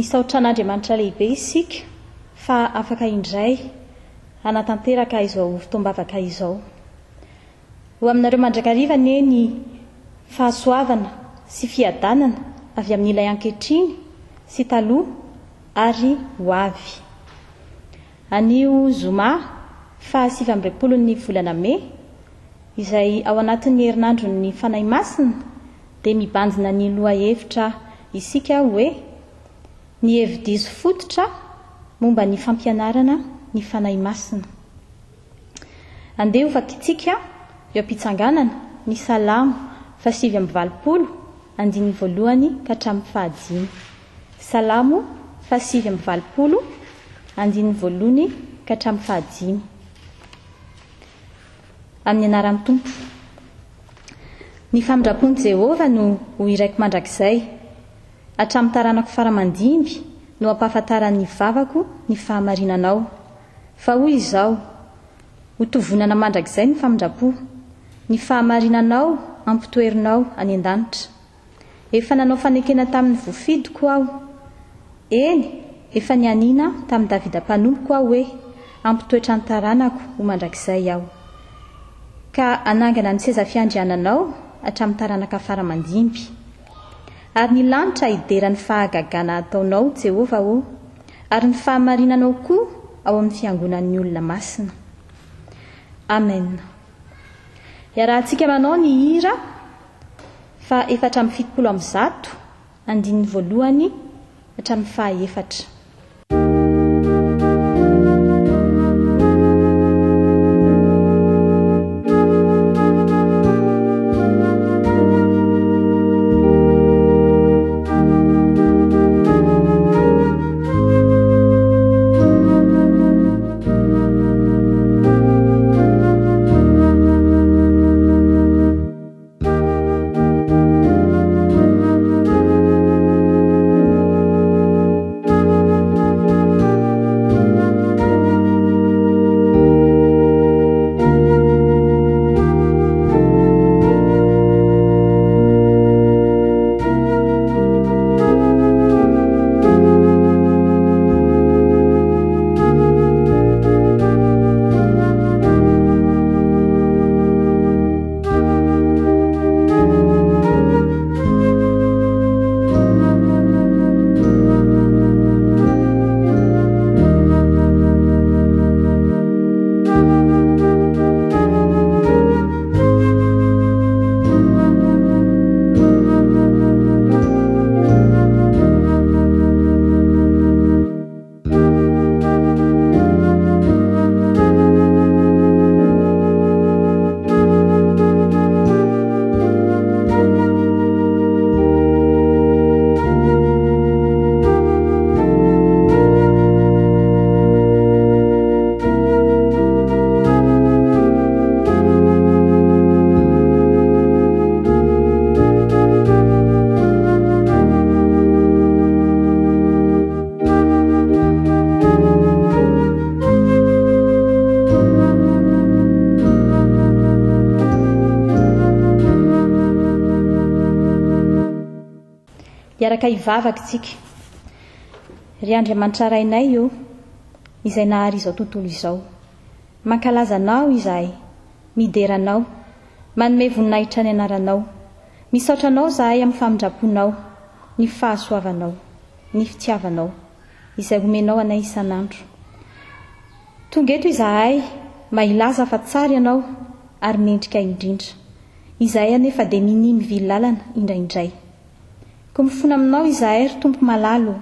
misaotran'Andriamanitra lehibe isika fa afaka indray hanatanteraka izao fotoam-bavaka izao. Ho aminareo mandrakariva ny fahasoavana sy fiadanana avy amin'ilay ankehitriny sy taloha ary ho avy. Anio zoma 27 volana May izay ao anatin'ny herinandron'ny fanahy masina dia mibanjina ny lohahevitra isika hoe ny hevi-diso fototra momba ny fampianarana ny fanahy masina. Andeha ho vakitsika eo am-pitsanganana ny Salamo 7:20 andininy voalohany ka hatramin'ny fahadimy. Salamo 7:20 andininy voalohany ka hatramin'ny fahadimy. Amin'ny anaran'ny Tompo. Ny famindrapon'i Jehova no ho iraiko mandrakizay. Hatramin'ny taranako faramandimby no ampahafantaran'ny vavako ny fahamarinanao. Fa hoy izao, ho tovonana mandrakizay ny famindrapo, ny fahamarinanao ampitoerinao any an-danitra. Efa nanao fanekena tamin'ny vofidiko aho. Eny, efa nianina tamin'ny Davida mpanompo aho hoe ampitoetra ny taranako ho mandrakizay aho. Ka anangana ny seza fiandriananao hatramin'ny taranaka faramandimby. Ary ny lanitra hideran'ny fahagagana ataonao Jehova o, ary ny fahamarinanao koa ao amin'ny fiangonan'ny olona masina. Amen. Iarahantsika manao ny hira fa 470 andininy voalohany hatramin'ny fahaefatra. Iaraka hivavaka isika. Ry Andriamanitra rainay io izay nahary izao tontolo izao. Mankalaza anao izahay, mideranao, manome voninahitra ny anaranao. Misaotra anao izahay amin'ny famindraponao, ny fahasoavanao, ny fitiavanao izay omenao anay isan'andro. Tonga eto izahay mahilaza fa tsara ianao ary mendrika indrindra. Izahay anefa dia minimivy lalana indraindray. Ko mifona aminao izahay ry Tompo malalo,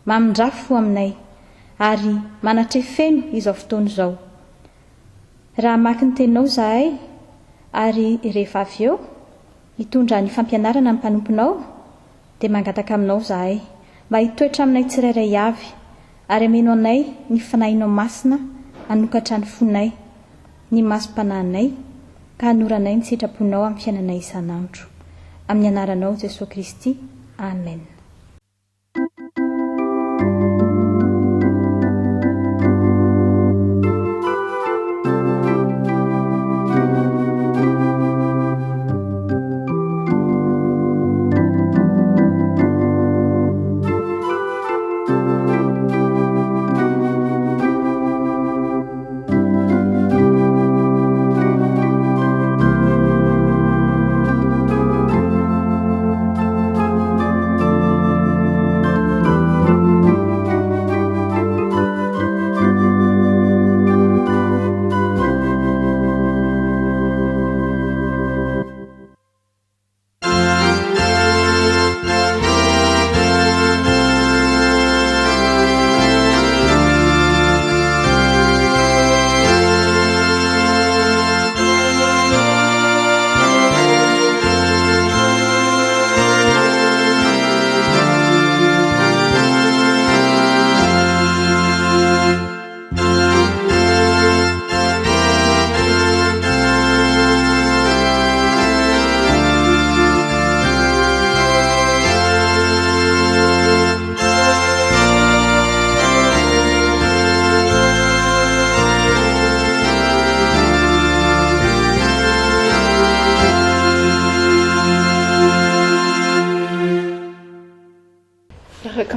mamindrafo aminay ary manatrefeno izao fotoana izao. Raha maki ny teninao izahay ary rehefa avy eo hitondra ny fampianarana ny mpanomponao dia mangataka aminao izahay mba hitoetra aminay tsirairay avy ary ameno anay ny fanahinao masina hanokatra ny fonay, ny masom-panahinay ka hanoranay ny sitraponao amin'ny fiainanay isan'andro. Amin'ny anaranao Jesosy Kristy. Amen.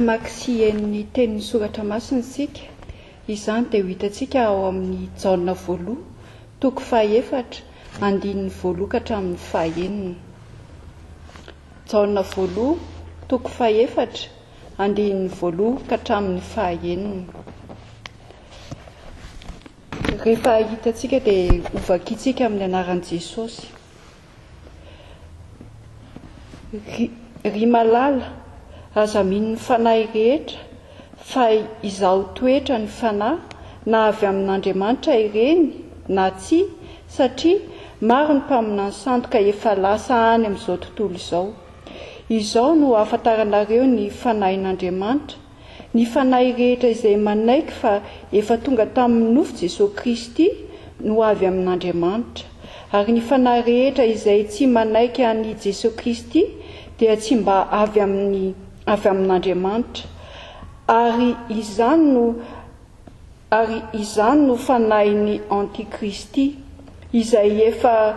afaka maksien'ny tenin'ny soratra masina sika izany dia ho hitantsika ao amin'ny jaona 1 toko 4 andininy 1 ka hatramin'ny 9. jaona 1 toko 4 andininy 1 ka hatramin'ny 9. Rehefa hitantsika dia ovakitsika amin'ny anaran'i Jesosy. Ry malala, aza mino ny fanahy rehetra fa izaho toetra ny fanahy na avy amin'Andriamanitra ireny na tsy, satria maro ny mpaminany sandoka efa lasa any amin'izao tontolo izao. Izao no ahafantaranareo ny fanahin'Andriamanitra, ny fanahy rehetra izay manaiky fa efa tonga tamin'ny nofo Jesosy Kristy no avy amin'Andriamanitra, ary ny fanahy rehetra izay tsy manaiky an'i Jesosy Kristy dia tsy mba avy amin'Andriamanitra, ary izany no fanahin'ny antikristy izay efa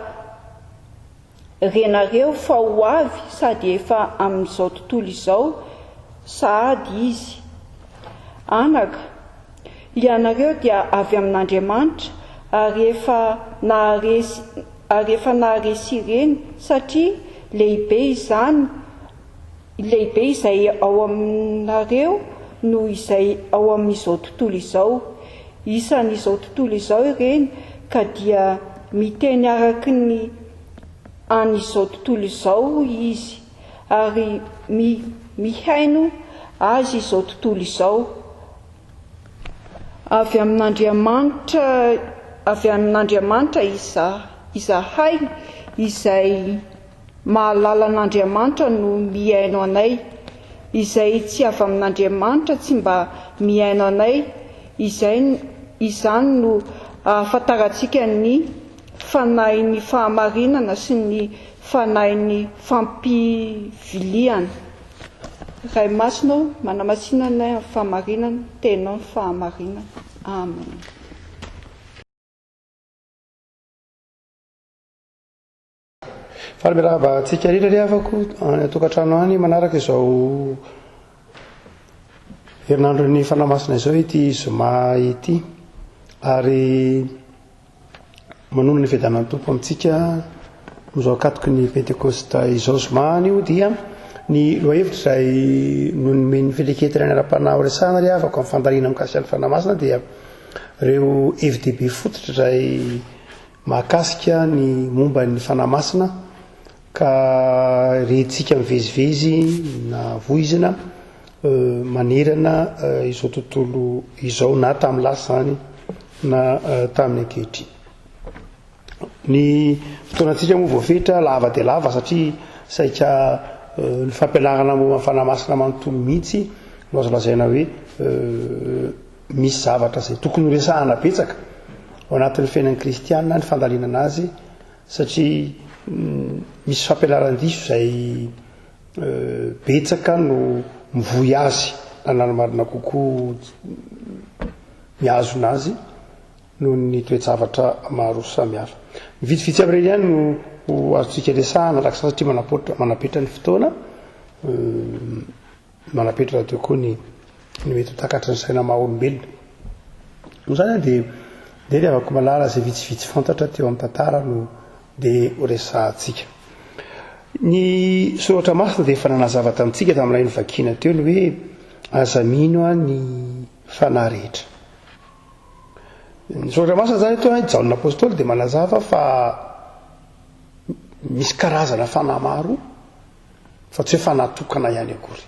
renareo fa ho avy sady efa amin'izao tontolo izao sady izy. Anaka, ianareo dia avy amin'Andriamanitra ary efa naharesy ireny, satria lehibe izay ao aminareo no izay ao amin'izao tontolo izao. Isan'izao tontolo izao ireny ka dia miteny araky ny an'izao tontolo izao izy, ary mihaino azy izao tontolo izao. Avy amin'Andriamanitra izahay izay mahalala an'Andriamanitra no mihaino anay, izay tsy avy amin'Andriamanitra tsy mba mihaino anay. Izany no ahafantarantsika ny fanahin'ny fahamarinana sy ny fanahin'ny fampiviliana. Ray Masina manamasina anay amin'ny fahamarinana, tenao ny fahamarinana. Amen. Miarahaba antsika rehetra ry havako tokantrano any manaraka izao herinandron'ny fanamasina izao ity zoma ity, ary manono ny fiadanan'ny tompo amintsika amin'izao akatoky ny pentekosta izao zomany io, dia ny lohahevitra izay nonomeny fieleketana ny ara-panahy resahana ry havako amin'ny fandariana mikasikan'ny fanamasina dia ireo hevi-dehibe fototra izay mahakasika ny momba ny fanamasina, ka rehentsika mivezivezy na voizina manerana izao tontolo izao na tamin'ny lasa zany na tamin'ny ankehitriny. Ny fotoanantsika moa voafetra lava dia lava, satria saika ny fampianarana momba fanamasina manontolo mihitsy no azo lazaina hoe misy zavatra izay tokony horesahana betsaka ao anatin'ny fiainan'ny kristianina ny fandalinana azy, satria misy fampianaran-diso izay betsaka no mivoy azy nananomarina kokoa miazona azy noho ny toe-javatra maro samihafa. Vitsivitsy amin'ireny ihany no azontsika resahana araka satria manapetra ny fotoana, manapetra raha teo koa ny mety ho takatry ny saina maha-olombelona. No zany dia ry havako malala izay vitsivitsy fantatra teo amin'ny tantara no dia ho resahantsika. Ny soratra masina dia efa nanazava tamintsika tamin'ilay nivakiana teo ny hoe aza mino ny fanahy rehetra. Ny soratra masina zany eto Jaona apôstôly dia manazava fa misy karazana fanahy maro fa tsy hoe fanahy tokana ihany akory.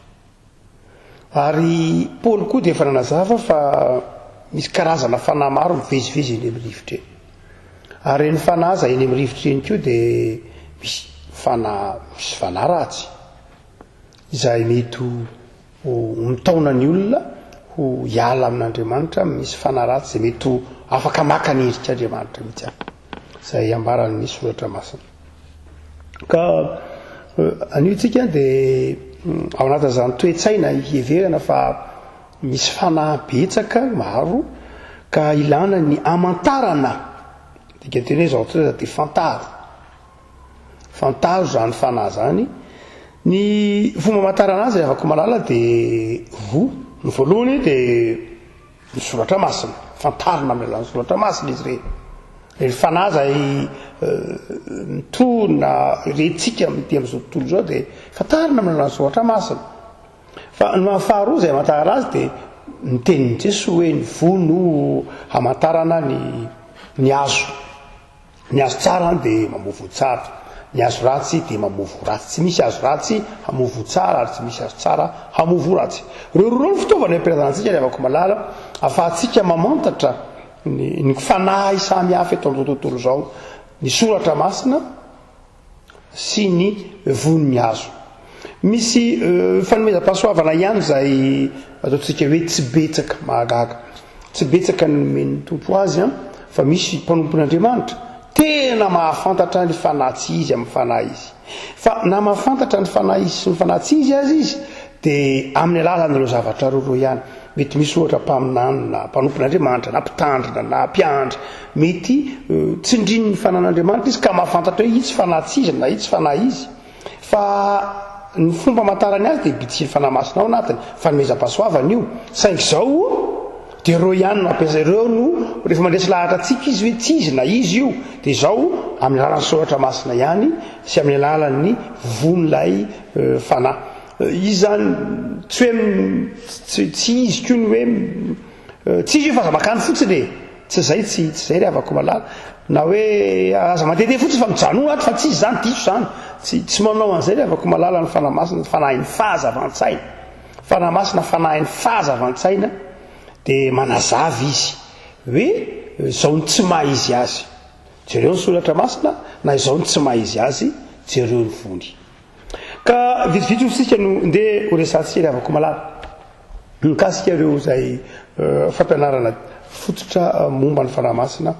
Ary Paoly koa dia efa nanazava fa misy karazana fanahy maro mivezivezy eny amin'ny rivotra eny. Ary ny fanahy aza eny amin'ny rivotra eny koa dia misy fanahy ratsy izay mety ho mitaona ny olona ho hiala amin'Andriamanitra. Misy fanahy ratsy izay mety ho afaka maka ny endrik'Andriamanitra mihitsy ahy, izay ambaran'ny soratra masina. Ka anio tsika dia ao anatin'izany toe-tsaina hiheverana fa misy fanahy betsaka maro ka ilana ny amantarana, dika teny hoe zao dia fantaro zany fanahy zany, ny fomba matarana azy afaka malala dia ny voalohany dia ny soratra masina fantarina amin'ny alan'ny soratra masina izy re fanaza mitona retsika mity amin'izao tontolo zao dia fantarina amin'ny alan'ny soratra masina fa ny faharoa izay hamantarana azy dia ny tenin'ny Jesosy hoe ny vono hamantarana ny azo tsara dia mamovo tsara, ny azo ratsy dia mamovo ratsy. Tsy misy azo ratsy hamovo tsara ary tsy misy azo tsara hamovo ratsy. Reo ny fitaovana ampiresantsika ny afaka malala afahantsika mamantatra ny fanahy samy hafa eto amin'izao tontolo zao, ny soratra masina sy ny vonony azo. Misy fanomezam-pahasoavana ihany zay ataontsika hoe tsy betsaka mahagaga, tsy betsaka ny men'ny tompo azy fa misy mpanompon'Andriamanitra tena mahafantatra ny fanahy izy amin'ny fanahy izy. Fa na mahafantatra ny fanahy izy sy ny fanahy izy azy izy dia amin'ny alalan'ireo zavatra roa ihany. Mety misy ohatra mpaminany na mpanompon'Andriamanitra na mpitandrina na mpiandry mety tsindrin'ny fanan'Andriamanitra izy ka mahafantatra hoe itsy fanahy izy na itsy fanahy izy. Fa ny fomba matarany azy dia bitsiny fanahy masina ao anatiny, fanomezam-pahasoavana io. Saingy izao dia reo ihany no ampiasa ireo no rehefa mandresy lahatra antsika izy hoe tsy izy na izy io dia izao amin'ny alalan'ny soratra masina ihany sy amin'ny alalan'ny vonon'ilay fanahy. Izy zany tsy hoe tsy izy koa ny hoe tsy izy io fa aza makany fotsiny tsy zay re afaka malala na hoe aza mandehandeha fotsiny fa mijanono ato fa tsy izy zany diso zany tsy manao an'izay re afaka malala ny fanahy masina fanahin'ny fahazavan-tsaina. Fanahy masina fanahin'ny fahazavan-tsaina dia manazava izy hoe izao ny tsy maha izy azy jereo ny soratra masina na izao ny tsy maha izy azy jereo ny vony. Ka vitsivitsy osika no ndeha ho resantsika afaka malala mikasika ireo zay fampianarana fototra momba ny fanahy masina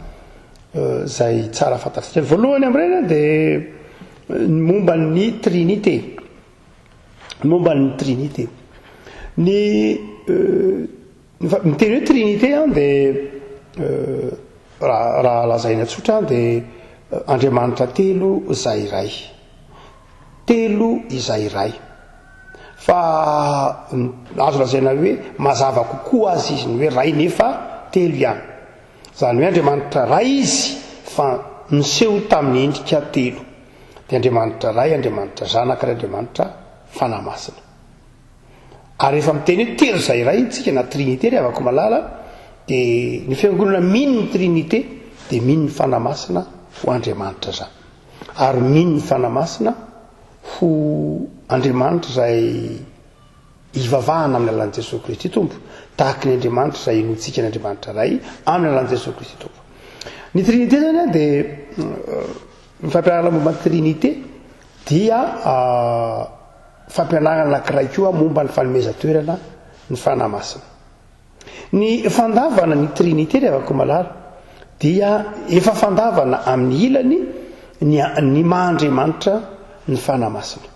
zay tsara fantatsika. Voalohany amin'ireny dia ny momba ny trinité, momba ny trinité miteny hoe trinité dia raha lazaina tsotra dia Andriamanitra telo izay iray, telo izay iray. Fa azo lazaina hoe mazava kokoa azy izy ny hoe ray nefa telo ihany. Zany hoe Andriamanitra ray izy fa niseho tamin'ny endrika telo. Dia Andriamanitra ray, Andriamanitra zanaka ary Andriamanitra fanahy masina. Ary rehefa miteny hoe telo izay iray tsika na trinité re afaka malala dia ny fiangonana mino ny trinité dia mino ny fanahy masina ho Andriamanitra zany, ary mino ny fanahy masina ho Andriamanitra zay ivavahana amin'ny alalan'i Jesosy Kristy Tompo, tahaka ny Andriamanitra zay inotsika ny Andriamanitra ray amin'ny alalan'i Jesosy Kristy Tompo. Ny trinité zany dia ny fampianarana momba ny trinité dia fampianarana anankiray koa momba ny fanomezan-toerana ny fanahy masina. Ny fandavana ny trinité rehefa afaka malala dia efa fandavana amin'ny ilany ny maha-Andriamanitra ny fanahy masina.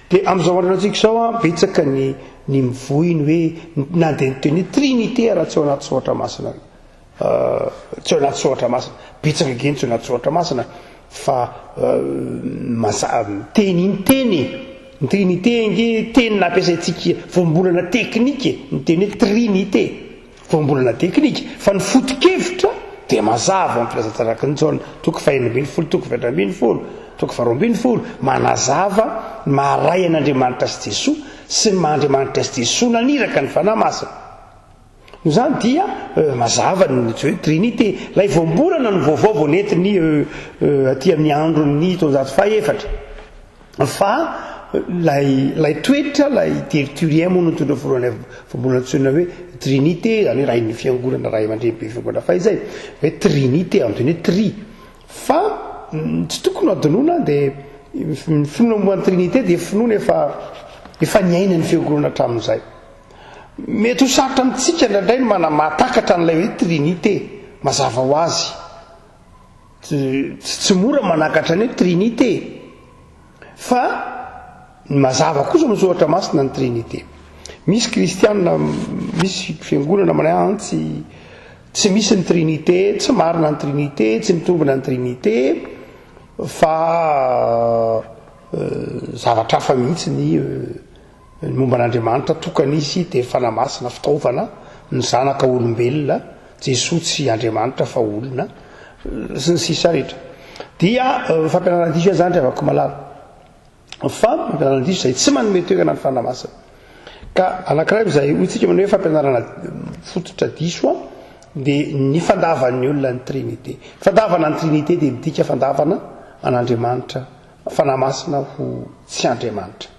Dia amin'izao androntsika izao betsaka ny mivoiny hoe na dia nyteny trinité raha tsy ao anaty soratra masina, tsy ao anaty soratra masina, betsaka geny tsy ao anaty soratra masina fa teny iny teny ny trinité nge teny nampiasaintsika voambolana teknika ny teny hoe trinité voambolana teknika, fa ny foto-kevitra dia mazava mampilaza tsaraka ny jaona toko 5:20 toko 20:20 toko 2:20 manazava maharay an'Andriamanitra sy Jesosy sy ny maha-Andriamanitra sy Jesosy naniraka ny fanahy masina. No zany dia mazava ny trinité lay voambolana ny vaovao vao nentiny aty amin'ny andron'ny taonjato fahaefatra, fa lay toetra lay territorien moa no tondra voalohany voambolana tsoina hoe trinité zany hoe ray ny fiangonana ray aman-dreny fiangonana fahizay hoe trinité amin'ny teny hoe tri. Fa tsy tokony adinoana dia ny finoana momba ny trinité dia finoana efa niaina ny fiangonana hatramin'izay. Mety ho sarotra amintsika indraindray no mahatakatra n'ilay hoe trinité mazava ho azy, tsy mora manakatra ny hoe trinité, fa mazava kosa misoratra masina ny trinité. Misy kristianina, misy fiangonana manay antsy tsy misy ny trinité, tsy marina ny trinité, tsy mitombina ny trinité, fa zavatra hafa mihitsy ny momba an'Andriamanitra tokana izy dia fanamasina fitaovana ny zanaka olombelona Jesosy tsy Andriamanitra fa olona sy ny sisa rehetra dia fampianaran-diso zany rehavako malala fa fampianaran-diso izay tsy manome toerana ny fanamasina ka anankiray izay hotsika manao hoe fampianarana fototra diso dia ny fandavan'ny olona ny trinité fandavana ny trinité dia midika fandavana an'Andriamanitra fanamasina ho tsy Andriamanitra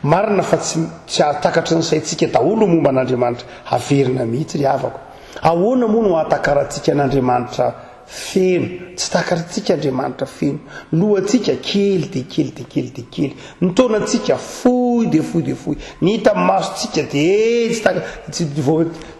marina fa tsy atakatry ny saintsika daholo momba an'Andriamanitra haverina mihitsy ry havako ahoana moa no atakaratsika an'Andriamanitra feno tsy takarantsika Andriamanitra feno lohantsika kely de kely de kely de kely ny taonantsika fohy de fohy de fohy ny hita masontsika de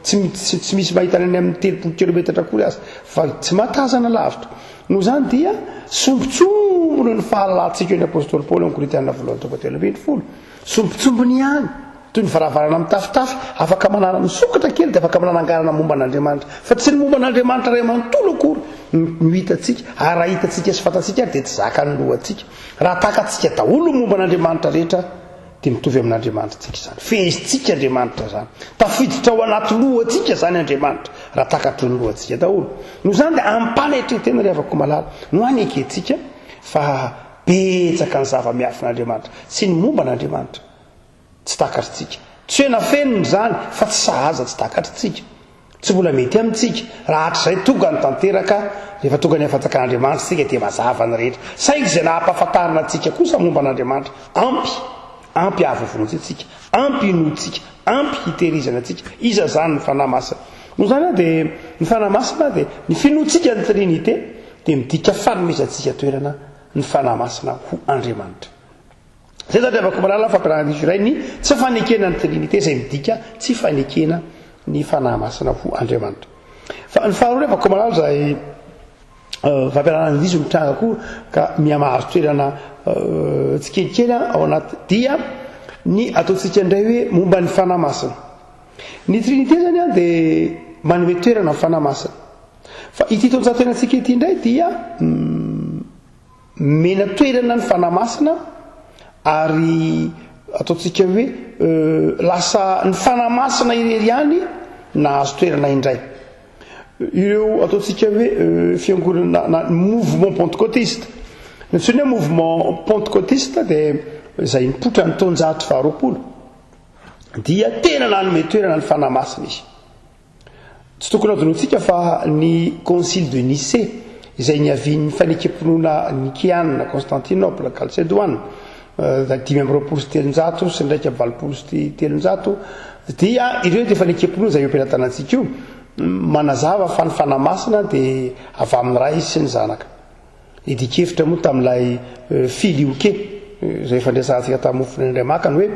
tsy misy mahita any amin'ny 30 kilometatra kory azy fa tsy matazana lavitra no zany dia sombitsombony ny fahalalantsika ny apôstôly Paoly amin'ny Korinthiana voalohany toko 12 sombitsombony ihany toy ny varavarana amin'ny tafitafy afaka manana ny sokatra kely dia afaka manana angarana momba an'Andriamanitra fa tsy ny momba an'Andriamanitra ray manontolo akory no hitatsika ary raha hitatsika sy fantatsika ary dia tsy zaka ny lohantsika raha takatsika daholo momba an'Andriamanitra rehetra dia mitovy amin'Andriamanitra tsika zany fehezitsika Andriamanitra zany tafiditra ao anaty lohantsika zany Andriamanitra raha takatry ny lohantsika daholo no zany dia ampalaitretena rehavako malala no aneketsika fa betsaka ny zava-miafin'Andriamanitra sy ny momba an'Andriamanitra tsy takatritsika tsy hoe nafenony zany fa tsy sahaza tsy takatritsika tsy mbola mety amintsika raha hatrizay tonga ny tanteraka rehefa tonga ny afatsak'Andriamanitra tsika dia mazava ny rehetra saingy izay nahampahafantarina antsika kosa momba an'Andriamanitra ampy avovontsy atsika ampy inotsika ampy hiterizana atsika iza zany ny fanamasina no zany dia ny fanamasina dia ny finotsika ny trinité dia midika fanomezantsika toerana ny fanamasina ho Andriamanitra zay zany rehavako malala fampianarana iray ny tsy fanekena ny trinité izay midika tsy fanekena ny fanamasina ho Andriamanitra fa ny faharoa rehavako malala zay fampianarana diso mitranga koa ka mihamaro toerana tsikelikely ao anaty dia ny ataontsika indray hoe momba ny fanamasina ny trinité zany dia manome toerana ny fanamasina fa ity taonjatoerantsika ity indray dia mena toerana ny fanamasina ary ataontsika hoe lasa ny fanamasina irery ihany nahazo toerana indray ireo ataontsika hoe fiangonana na mouvement pentecôtiste ntsony hoe mouvement pentecôtiste dia izay nipotra ny taonjato faharoapolo dia tena nanome toerana ny fanamasina izy tsy tokony adonoantsika fa ny concile de Nicée izay niavian'ny fanekam-pinoana Nikéana Constantinople Chalcédoine 500 sy ndraiky 700 dia ireo dia fanekam-pinoana izay ampianatanantsika io manazava fa ny fanamasina dia avy amin'ny ray sy ny zanaka idikevitra moa tamin'ilay filioke izay fandraisantsika tamin'ny mofony makany hoe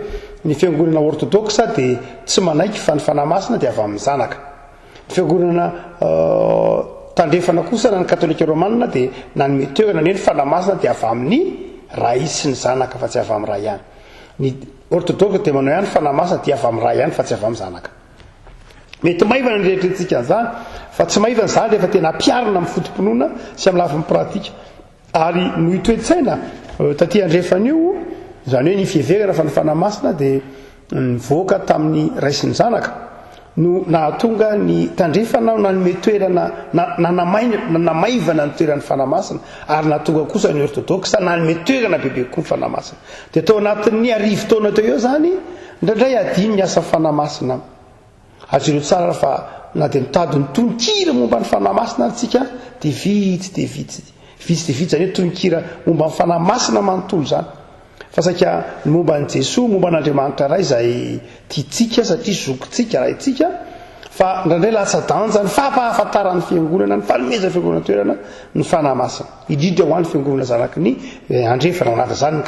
ny fiangonana orthodoxe dia tsy manaiky fa ny fanamasina dia avy amin'ny zanaka ny fiangonana tandrefana kosa na ny katolika romanina dia nanome toerana ny fanamasina dia avy amin'ny ray sy ny zanaka fa tsy avy amin'ny ray ihany ny orthodoxe dia manao ihany fanamasina dia avy amin'ny ray ihany fa tsy avy amin'ny zanaka mety maivana ny rehetrentsika zany fa tsy maivana zany rehefa tena ampiarina amin'ny fotom-pinoana sy amin'ny lafin'ny pratika ary no hitoetsaina taty andrefan'io zany hoe ny fiheverana fa ny fanamasina dia nivoaka tamin'ny ray sy ny zanaka no nahatonga ny tandrefana nanome toerana nanamaivana ny toeran'ny fanamasina ary nahatonga kosa ny orthodoxe nanome toerana bebe koa ny fanamasina dia tao anatin'ny arivo taona teo eo zany indraindray adiny ny asa fanamasina azy ireo tsara fa na dia mitady ny tononkira momba ny fanamasina atsika dia vitsy zany hoe tononkira momba ny fanamasina manontolo zany fa saika momba ny Jesosy momba n'Andriamanitra ray izay tiatsika satria zokintsika raha itsika fa indraindray latsa-danja ny fampahafantaran'ny fiangonana ny fanomezana fiangonana toerana ny fanamasina indrindra ho an'ny fiangonana zanaky ny andrefana ao anaty zany ny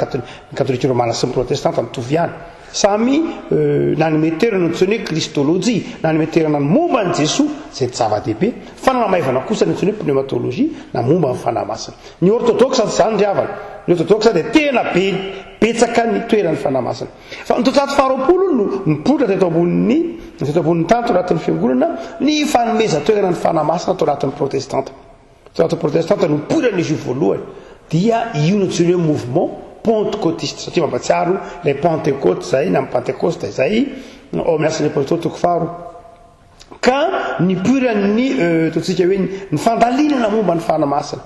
katolika romana sy ny protestanta mitovy ihany samy nanome toerana ntsony hoe kristôlôjia nanome toerana ny momba ny Jesosy izay tsy zava-dehibe fa nanamaivana kosa ny ntsony hoe pneumatologie na momba ny fanamasina ny orthodoxe zany ry havana ny orthodoxe dia tena betsaka ny toeran'ny fanamasina fa ny toatrato faharoapolo no mipotra teto ambonin'ny tanto anatin'ny fiangonana ny fanomeza toerana ny fanamasina atao anatin'ny protestanta toatrato protestanta no mipotra n'izy io voalohany dia io no ntsony hoe mouvement pentecôtiste satria mampatsiaro lay pentecôte zay na pentecoste zay ao amin'ny asan'ny apôstôly toko faro ka nipoiran'ny totsika hoe ny fandalinana momba ny fanamasina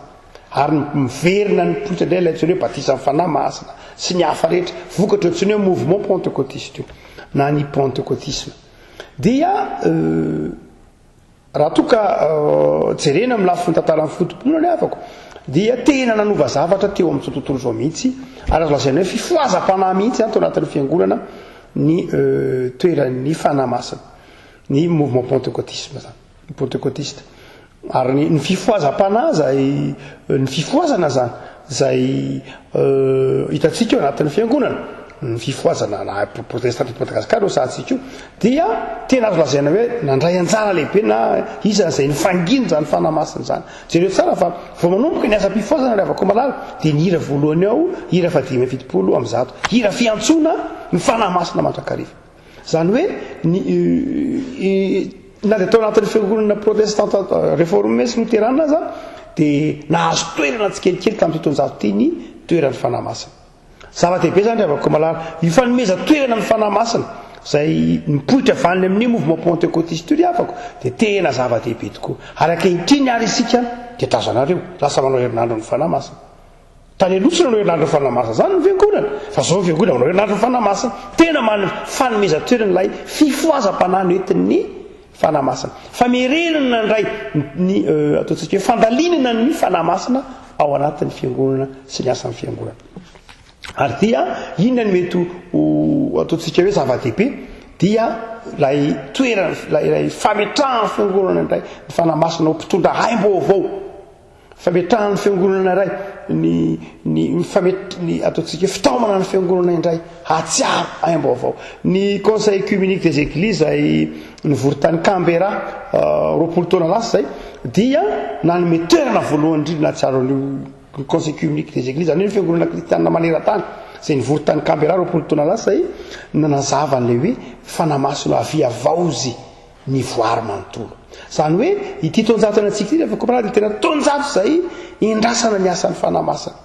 ary miverina ny poitra indray lay tsony hoe batisa ny fanamasina sy ny hafa rehetra vokatra tsony hoe mouvement pentecôtiste io na ny pentecôtisme dia raha toka jerena amin'ny lafiny tantaran'ny fotompolona ny afako dia tena nanova zavatra teo amin'ny tontolo zao mihitsy ary azo lazaina hoe fifoazam-panahy mihitsy tao anatin'ny fiangonana ny toeran'ny fanamasina ny mouvement pentecôtisme zany ny pentecôtiste ary ny fifoazam-panahy zay ny fifoazana zany zay hitantsika eo anatin'ny fiangonana ny fifoazana na protestante Madagasikara o sahatsika io dia tena azo lazaina hoe nandray anjara lehibe na izan'izay ny fanginy zany fanamasina zany jereo tsara fa vao manomboka ny asa mpifoazana ry avako malala dia ny hira voalohany ao hira 570 amin'ny 100 hira fiantsona ny fanamasina mandrakariva zany hoe na dia tao anatin'ny fiangonana protestante réformé sy luterana zany dia nahazo toerana tsy kelikely tamin'ny fitonjato ty ny toeran'ny fanamasina zava-dehibe zany avako malala ifanomeza toerana ny fanamasina zay mipoitra vaniny amin'ny mouvement pentecôtiste io afako dia tena zava-dehibe tokoa ary ankehitriny ary isika dia tazanareo lasa manao herinandro ny fanamasina tany alotsy nanao herinandro ny fanamasina zany ny fiangonana fa zao fiangonana manao herinandro ny fanamasina tena fanomeza toerana ilay fifoazam-panahy noentin'ny fanamasina famerenana ndray ny ataontsika hoe fandalinana ny fanamasina ao anatin'ny fiangonana sy ny asan'ny fiangonana ary dia inona ny mety ataontsika hoe zava-dehibe dia lay toerana lay fametrahany fiangonana indray ny fanamasina ho mpitondra haim-baovao fametrahany fiangonana iray ny ataontsika fitaomana ny fiangonana indray hatsiaro haim-baovao ny conseil communique des églises ay nivory-tany Canberra 20 taona lasa zay dia nanome toerana voalohany indrindra hatsiaro ny conseil communique des églises any ny fiangonana kristianina maneran-tany zay nivory-tany Canberra 20 taona lasa zay nanazava n'le hoe fanamasina avia vaozy ny voary manontolo zany hoe ity tonjatona antsika ity rehefa komana dia tena tonjato zay indrasana ny asan'ny fanamasina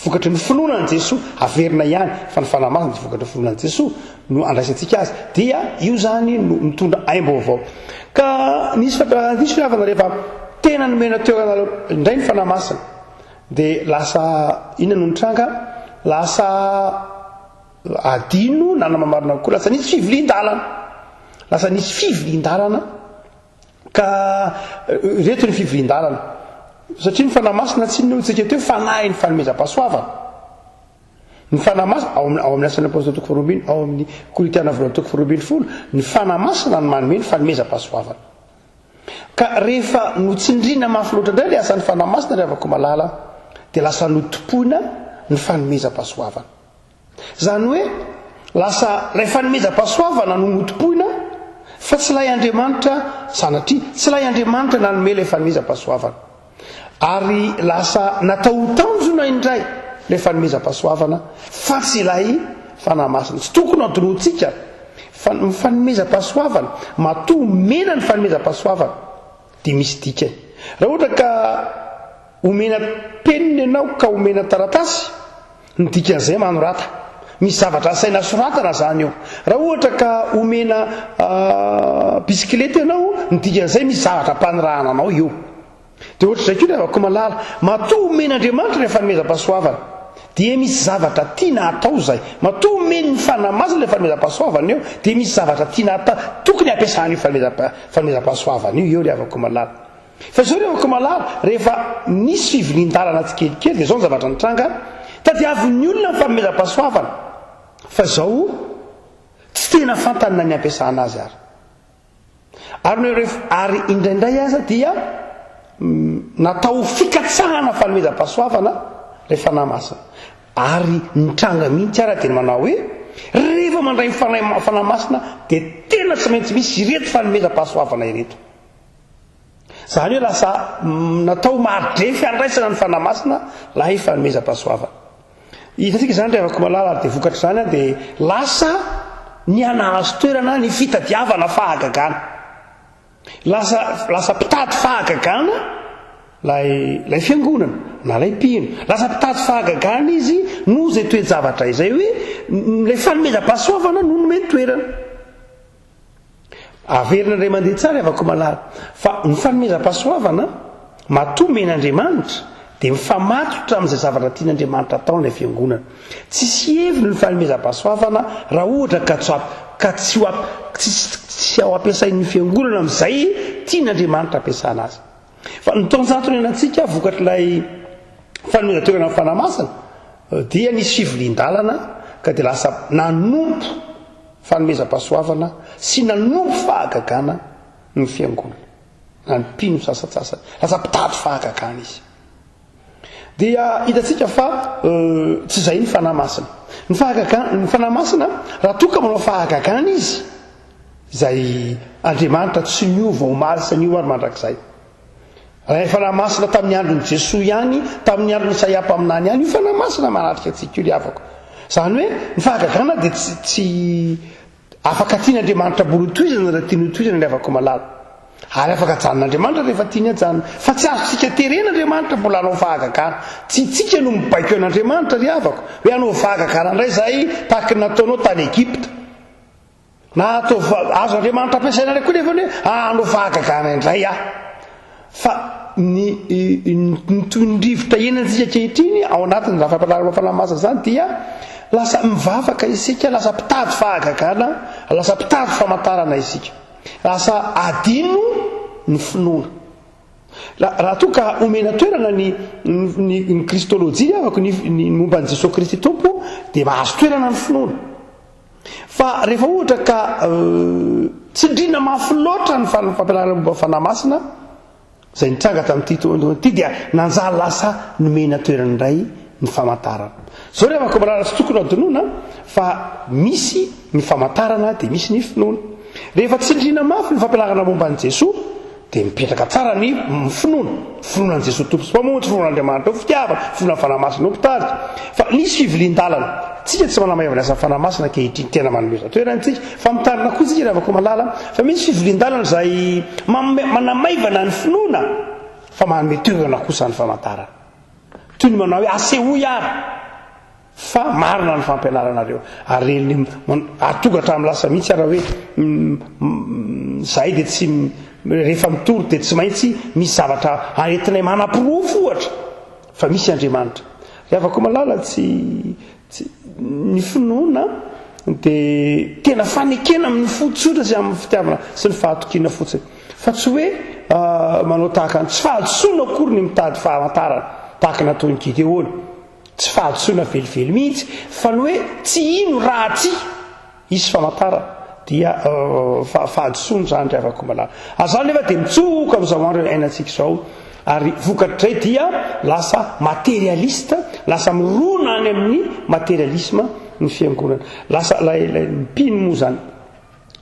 vokatry ny finoana ny Jesoa averina ihany fa ny fanamasina dia vokatry ny finoana ny Jesoa no andraisantsika azy dia io zany no mitondra haim-baovao ka nisy fiavana rehefa tena nomena toerana indray ny fanamasina dia lasa inona no nitranga lasa adino nanamamarina koa lasa nisy fivilian-dalana lasa nisy fivilian-dalana ka reto ny fivilian-dalana satria ny fanamasina tsy ntsika teo fanahy ny fanomezam-pahasoavana ny fanamasina ao amin'ny asan'ny apôstôly toko faharoambiny ao amin'ny Korintana voalohany toko faharoambiny folo ny fanamasina no manome ny fanomezam-pahasoavana ka rehefa notsindrina mafy loatra indray le asan'ny fanamasina rehavako malala dia lasa notompoina ny fanomezam-pahasoavana zany hoe lasa lay fanomezam-pahasoavana no notompoina fa tsy lay Andriamanitra sanatria tsy lay Andriamanitra nanome lay fanomezam-pahasoavana ary lasa natao tanjona indray lay fanomezam-pahasoavana fa tsy lay fanamasina tsy tokony adoroantsika ny fanomezam-pahasoavana matoa mena ny fanomezam-pahasoavana dia misy dikany raha ohatra ka omena penina ianao ka omena taratasy ny dikan'izay manorata misy zavatra asaina soratana zany eo raha ohatra ka omena bisikileta ianao ny dikan'izay misy zavatra mpanirahana anao eo dia ohatra izay koa rehavako malala matoa omen'Andriamanitra ilay fanomezam-pahasoavana dia misy zavatra tiana atao zay matoa omeny ny fanamasina ilay fanomezam-pahasoavana eo dia misy zavatra tiana atao tokony ampiasana io fanomezam-pahasoavana io rehavako malala fa izao rehavako malala rehefa nisy fivilian-dalana tsikelikely dia izao ny zavatra nitranga tadiavin'ny olona ny fanomezam-pahasoavana fa izao tsy tena fantanina ny ampiasana azy ary indraindray aza dia natao fikatsahana fanomezam-pahasoavana ilay fanamasina ary nitranga mihitsy ara dia manao hoe rehefa mandray fanamasina dia tena tsy maintsy misy ireto fanomezam-pahasoavana ireto zany hoe lasa natao maridrefy andraisana ny fanamasina lay fanomezam-pahasoavana hitantsika zany rehavako malala dia vokatra zany dia lasa ny anahazo toerana ny fitadiavana fahagagana lasa mpitady fahagagana lay fiangonana na lay mpino lasa mpitady fahagagana izy no zay toejavatra izay hoe lay fanomezam-pahasoavana no nomeny toerana averina ndray mandeha tsara avako malala fa ny fanomezam-pahasoavana matomen'Andriamanitra dia mifamatotra amin'izay zavatra tian'Andriamanitra atao lay fiangonana tsy heviny ny fanomezam-pahasoavana raha ohatra ka tsy ao ampiasain'ny fiangonana amin'izay tian'Andriamanitra ampiasana azy fa ny taonjatony anantsika vokatr'ilay fanomezan-toerana amin'ny fanahy masina dia nisy fivolian-dalana ka dia lasa nanompo fanomezam-pahasoavana sy nanompo fahagagana ny fiangonana na ny mpino sasatsasany lasa mpitady fahagagana izy dia hitatsika fa tsy izay ny fanahy masina ny fanahy masina raha toka manao fahagagana izy izay Andriamanitra tsy niova omaly sy niova ary mandrakizay raha ny fanahy masina tamin'ny andron'i Jesoa ihany tamin'ny andron'ny Isaia mpaminany ihany io fanahy masina manatrika antsika io le avako izany hoe ny fahagagana dia tsy afaka tian'Andriamanitra mbola toizana raha tiany toizana le avako malala ary afaka ajanon'Andriamanitra rehefa tiany ajanona fa tsy azontsika teren'Andriamanitra mbola hanao fahagagana tsy tsika no mibaiko an'Andriamanitra ry avako hoe hanao fahagagana indray zay tahaka ny nataonao tany Egypta na atao azo Andriamanitra ampiasaina indray koa nefa hoe hanao fahagagana indray fa ny rivotra enantsika kehitriny ao anatin'ny raha fampianarana fanahy masina zany dia lasa mivavaka isika lasa mpitady fahagagana lasa mpitady famantarana isika lasa adino ny finoana raha toa ka omena toerana ny kristolojia avako ny momban'i Jesosy Kristy tompo dia mahazo toerana ny finoana fa rehefa ohatra ka tsindrina mafy loatra ny fampianarana momba fanahy masina zay nitranga tamin'ity dia nanjary lasa nomena toerana indray ny famantarana zao rehefa ko malala tsy tokony adinoana fa misy ny famantarana dia misy ny finoana rehefa tsindrina mafy ny fampianarana momban'i Jesosy dia mipetraka tsara ny finoanan'i Jesosy tompo sy mpamonjy finoan'Andriamanitra ho fitiavana finoan'ny fanahy masina ho mpitady fa nisy fivolian-dalana tsika tsy manamaivana asa fanahy masina kehitriny tena manomeza toerantsika fa mitarina koa tsika rehefa ko malala fa misy fivolian-dalana zay manamaivana ny finoana fa manome toerana kosa ny famantarana toy ny manao hoe asehoy ary fa marina ny fampianaranareo ary atogatra amin'ny lasa mihitsy ara hoe zay dia tsy rehefa mitory dia tsy maintsy misy zavatra aretinay manapirofo ohatra fa misy Andriamanitra rehefa ko malala ny finoana dia tena fanekena amin'ny fotsotra sy amin'ny fitiavana sy ny fahatokiana fotsiny fa tsy hoe manao tahaka tsy fahadisoana akory ny mitady fahamantarana tahaka nataony Gideona tsy fahadisoana velively mihitsy fa ny hoe tsy ino raha tsy isy famantarana dia fahadisoana zany ry avako malala azany nefa dia mitsoka amin'izao andro ainantsika izao ary vokatray dia lasa materialista lasa mirona any amin'ny materialisme ny fiangonana lasa lay mpino moa zany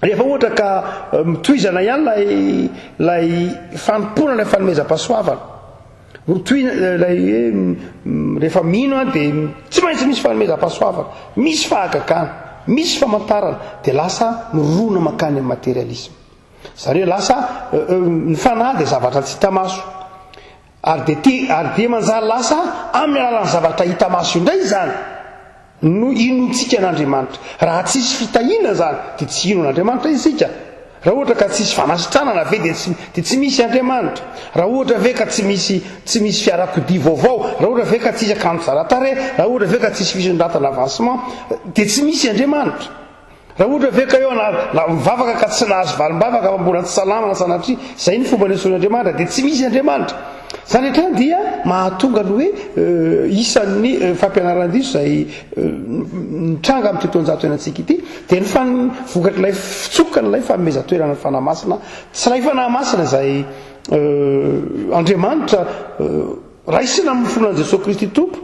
rehefa ohatra ka mitoizana ihany lay fanompoana lay fanomezam-pahasoavana rehefa mino dia tsy maintsy misy fanomezam-pahasoavana misy fahagagana misy famantarana dia lasa mirona makany amin'ny materialisme zany hoe lasa ny fanahy dia zavatra tsy hita maso ary dia manjary lasa amin'ny alalan'ny zavatra hita maso indray zany no inontsika an'Andriamanitra raha tsisy fitahiana zany dia tsy ino an'Andriamanitra isika raha ohatra ka tsisy fanasitranana ve dia tsy misy Andriamanitra raha ohatra ve ka tsy misy fiarakodia vaovao raha ohatra ve ka tsisy akanjo tsara tarehy raha ohatra ve ka tsisy fisondratana avancement dia tsy misy Andriamanitra raha ohatra ve ka eo mivavaka ka tsy nahazo valim-bavaka fa mbola tsy salama na sanatria izay ny fomba nesoan'Andriamanitra dia tsy misy Andriamanitra zany hatrany dia mahatonga ny hoe isan'ny fampianaran-diso zay nitranga amin'ny toetonjato enantsika ity dia ny vokatr'ilay fitsokana ilay fanomezan-toerana ny fanahy masina tsy lay fanahy masina zay Andriamanitra raisina amin'ny finoan'i Jesosy Kristy tompo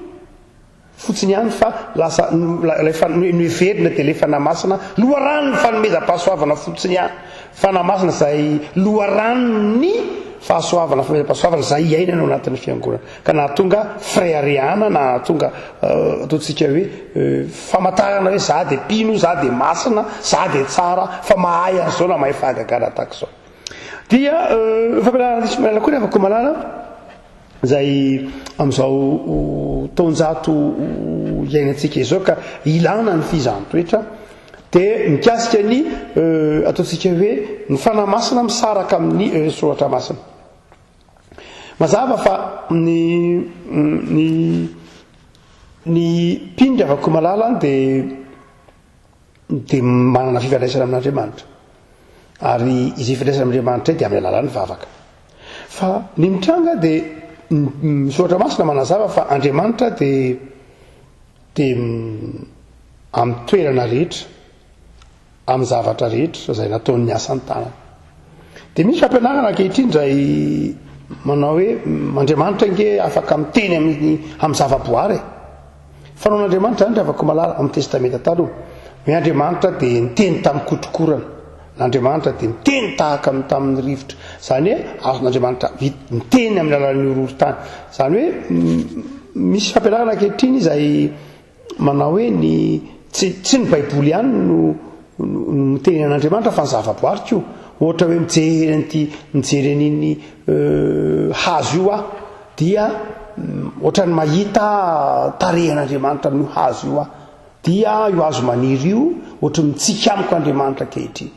fotsiny ihany fa lasa noeverina dia ilay fanahy masina loharano ny fanomezam-pahasoavana fotsiny ihany fanahy masina zay loharano fahasoavana fanomezam-pahasoavana zay iainana ao anatin'ny fiangonana ka nahatonga fraireana na nahatonga ataontsika hoe famantarana hoe za dia mpino za dia masina za dia tsara fa mahay an'izao na mahay fahagagana tahaka izao dia fampianarana koa rehefa ko malala zay am'izao taonjato iainantsika izao ka ilana ny fizahanytoetra dia mikasika ny ataontsika hoe ny fanahymasina misaraka amin'ny soratra masina. Mazava fa ny mpindry avako malala dia manana fifandraisana amin'Andriamanitra, ary izy fifandraisana amin'Andriamanitra dia amin'ny alalan'ny vavaka. Fa ny mitranga dia misoratra masina manazava fa Andriamanitra dia amin'ny toerana rehetra, amin'ny zavatra rehetra izay nataony asany tanana. Dia misy fampianarana ankehitriny izay manao hoe Andriamanitra nge afaka miteny amin'ny zavaboary. Fanaon'Andriamanitra zany afaka malala amin'ny testamenta taloha hoe Andriamanitra dia niteny tamin'ny kotrokorana, n'Andriamanitra dia miteny tahaka tamin'ny rivotra, zany hoe azon'Andriamanitra miteny amin'ny alalan'ny horohorontany. Zany hoe misy fampianarana ankehitriny izay manao hoe tsy ny baiboly ihany no miteny an'Andriamanitra fa ny zavaboary koa. Ohatra hoe mijery an'iny hazo io dia ohatra ny mahita tarehan'Andriamanitra amin'io hazo io dia io hazo maniry io ohatra mitsika amiko Andriamanitra ankehitriny.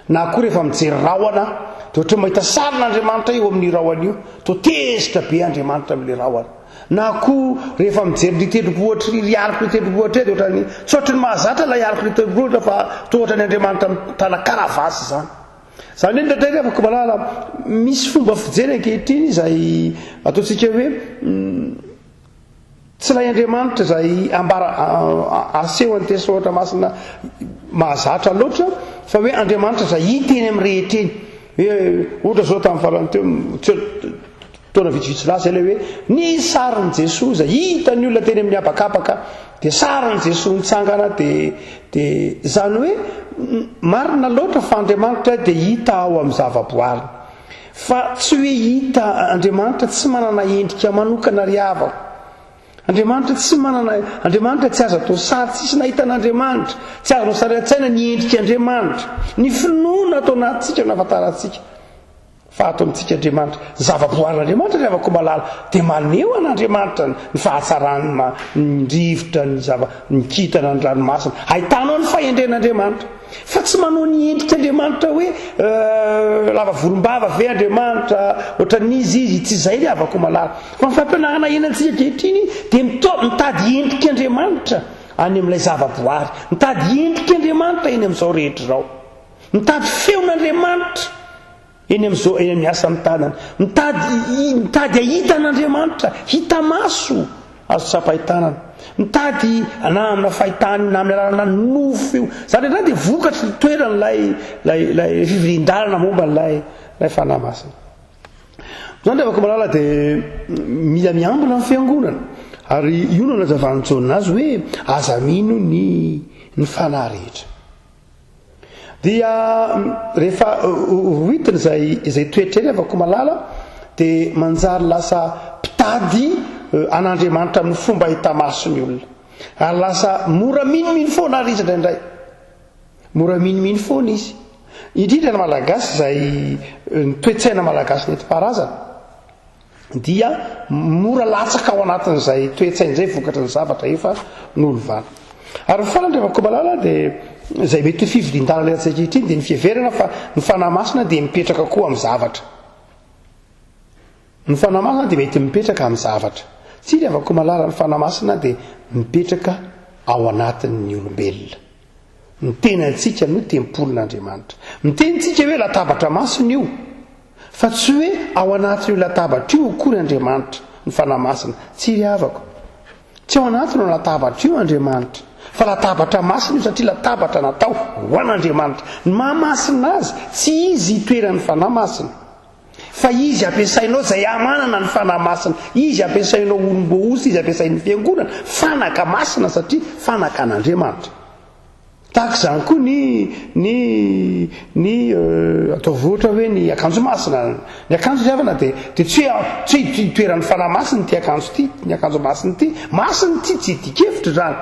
Na koa rehefa mijery rahona dia ohatra mahita sarin'Andriamanitra eo amin'ny rahona io, to tezitra be Andriamanitra amin'ilay rahona. Na koa rehefa mijery ny tendrombohitra ry ariko ny tendrombohitra dia ohatra ny tsotra ny mahazatra ilay ariko ny tendrombohitra fa toa ohatra ny Andriamanitra mitana karavasy zany. Zany hoe ndraindray afaka malala misy fomba fijery ankehitriny izay ataontsika hoe tsy ilay Andriamanitra izay aseho ny tesoratra masina mahazatra loatra, fa hoe Andriamanitra izay hita eny amin'ny rehetra eny. Hoe ohatra zao tamin'ny farany teo taona vitsivitsy lasa ilay hoe ny sarin'i Jesosy izay hitan'ny olona teny amin'ny habakabaka dia sarin'i Jesosy nitsangana dia zany hoe marina loatra fa Andriamanitra dia hita ao amin'ny zavaboary, fa tsy hoe hita Andriamanitra tsy manana endrika manokana ry havako. Andriamanitra tsy azo atao sary, tsisy nahita an'Andriamanitra, tsy azo sary an-tsaina ny endrika Andriamanitra, ny finoana atao anatintsika no afantarantsika fa ataontsika Andriamanitra zavaboarin'Andriamanitra ry havako malala dia maneho an'Andriamanitra ny fahatsarany ny rivotra ny kintana ny ranomasina, ahitanao ny fahendren'Andriamanitra. Fa tsy manao ny endrika Andriamanitra hoe lava volombava ve Andriamanitra ohatran'izy tsy izay ry havako malala. Fa ny fampianarana enantsika ankehitriny dia mitady endrika Andriamanitra any amin'ilay zavaboary, mitady endrika Andriamanitra eny amin'izao rehetra izao, mitady feon'Andriamanitra eny amin'ny asa amin'ny tanana, mitady ahita an'Andriamanitra, hita maso azo tsapahitanana, mitady na amina fahitany na amin'ny alalana nofo io. Zany irany dia vokatry ny toerana lay fivindalana momba n'lay fanahy masina. Zany dia afaka malala dia mila miambina amin'ny fiangonana, ary io no nazavan'ny Jaona azy hoe aza mino ny fanahy rehetra. Dia rehefa roitiny izay toetra eny afaka malala dia manjary lasa mpitady an'Andriamanitra amin'ny fomba hita masony olona, ary lasa mora miniminy foana ary izy indraindray, mora miniminy foana izy, indrindra ny malagasy izay ny toetsaina malagasy nentim-paharazana dia mora latsaka ao anatin'izay toetsaina izay vokatry ny zavatra efa nolovana. Ary ny farany afaka malala dia izay mety fivindalana antsika ity dia ny fiheverana fa ny fanahy masina dia mipetraka koa amin'ny zavatra. Ny fanahy masina dia mety mipetraka amin'ny zavatra. Tsy dia afaka malala ny fanahy masina dia mipetraka ao anatin'ny olombelona. Ny tenantsika no tempolon'Andriamanitra. Mitenitsika hoe latabatra masina io, fa tsy hoe ao anatin'io latabatra io akory Andriamanitra ny fanahy masina. Tsy ry havako, tsy ao anatiny latabatra io Andriamanitra, fa latabatra masina io satria latabatra natao ho an'Andriamanitra. Ny mahamasina azy tsy izy itoeran'ny fanahy masina, fa izy ampiasainao izay amanana ny fanahy masina, izy ampiasainao olom-boahosy, izy ampiasain'ny fiangonana fanaka masina satria fanaka an'Andriamanitra. Tahaka izany koa ny ataovy ohatra hoe ny akanjo masina, ny akanjo riavana dia tsy itoeran'ny fanahy masina ty akanjo ty, ny akanjo masina ty, masina ty tsy dikevitra zany.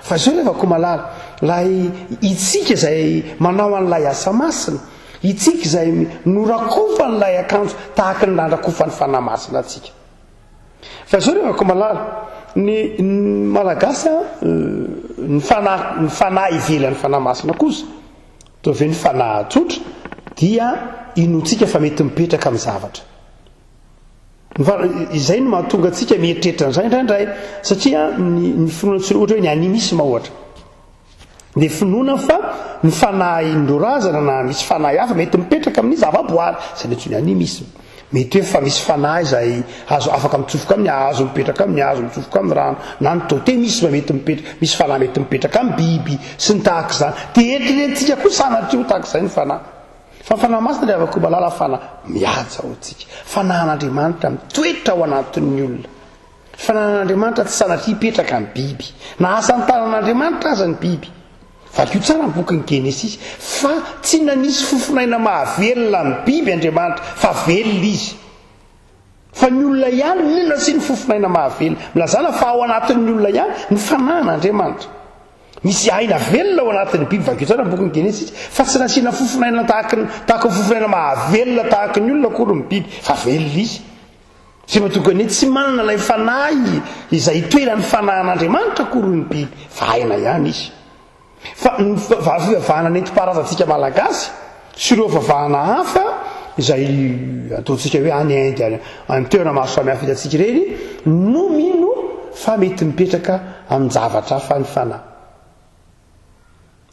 Fa izao rehefa koa malala lay itsika izay manao an'ilay asa masina, itsika izay norakofan'ilay akanjo tahaka ny nandrakofan'ny fanahy masina atsika. fa zao rehako malala ny malagasa ny fanahy ivelany fanahy masina kosa to ve ny fanahy tsotra dia inotsika fa mety mipetraka amin'ny zavatra izay no mahatonga atsika mieritreritra n'izay indraindray satria ny finoana tsy ohatra hoe ny animisme ohatra dia finoana fa ny fanahy indorazana na misy fanahy hafa mety mipetraka amin'ny zavaboary zay ny antsoiny animisme mety hoe fa misy fanahy zay azo afaka mitsofoka amin'ny hazo mipetraka amin'ny hazo mitsofoka amin'ny rano na ny totemisme mety mipetraka misy fanahy mety mipetraka amin'ny biby sy ny tahaka izany dia eritreretintsika koa sanatrio tahaka izay ny fanahy fa fanahy masina dia avako malala fanahy mihaja ho tsika fanahin'Andriamanitra mitoetra ao anatin'ny olona fanahin'Andriamanitra tsy sanatria hipetraka amin'ny biby na asan'ny tanan'Andriamanitra aza ny biby vakio tsara ny bokin'ny Genesis fa tsy nanisy fofinaina mahavelona amin'ny biby Andriamanitra fa velona izy fa ny olona ihany minona sy ny fofinaina mahavelona milazana fa ao anatin'ny olona ihany ny fanahin'Andriamanitra misy aina velona ao anatin'ny biby vakio tsara ny bokin'ny Genesis fa tsy nasiana fofinaina tahaka fofinaina mahavelona tahaka ny olona kory ny biby fa velona izy sy mahatonga ny tsy manana ilay fanahy izay toerany fanahin'Andriamanitra kory ny biby fa aina ihany izy fa ny fivavahana nentim-paharazantsika malagasy sy ireo vavahana hafa izay ataontsika hoe any Inde amin'ny toerana maro samihafa hitantsika ireny no mino fa mety mipetraka amin'ny zavatra hafa ny fanahy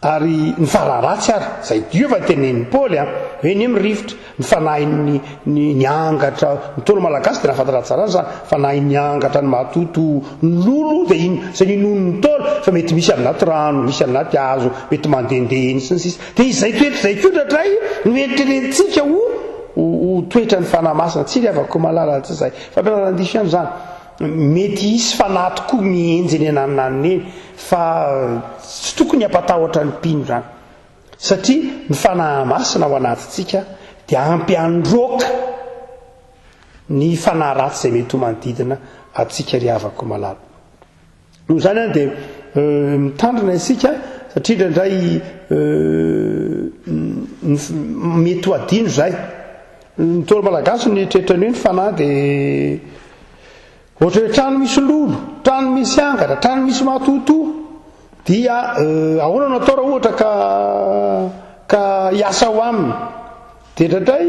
ary ny fararatsy ary zay diova tenen'ny Paoly hoe ny mirivotra ny fanahy ny angatra ny tolo malagasy dia nafantatra tsara zany fanahy ny angatra ny matoto ny lolo dia ino zay ninonony tolo fa mety misy aminaty rano misy aminaty hazo mety mandehandeha eny sy ny sisa dia izay toetra zay kodratra no eritreretintsika ho toetra ny fanahy masina tsy riavako malala tsy zay fa ampianarandisy ihany zany mety isy fanahy tokoa mienjeny ananany eny fa tsy tokony hampatahotra ny mpino zany satria ny fanahy masina ao anatintsika dia ampy androaka ny fanahy ratsy izay mety ho manodidina atsika riavako malala noho zany a dia mitandrina isika satria indraindray mety ho adino zay ny tolo malagasy ny tretrany hoe ny fanahy dia ohatra hoe trano misy lolo trano misy angatra trano misy matoto dia ahoana no atao raha ohatra ka hiasa ao aminy dia indraindray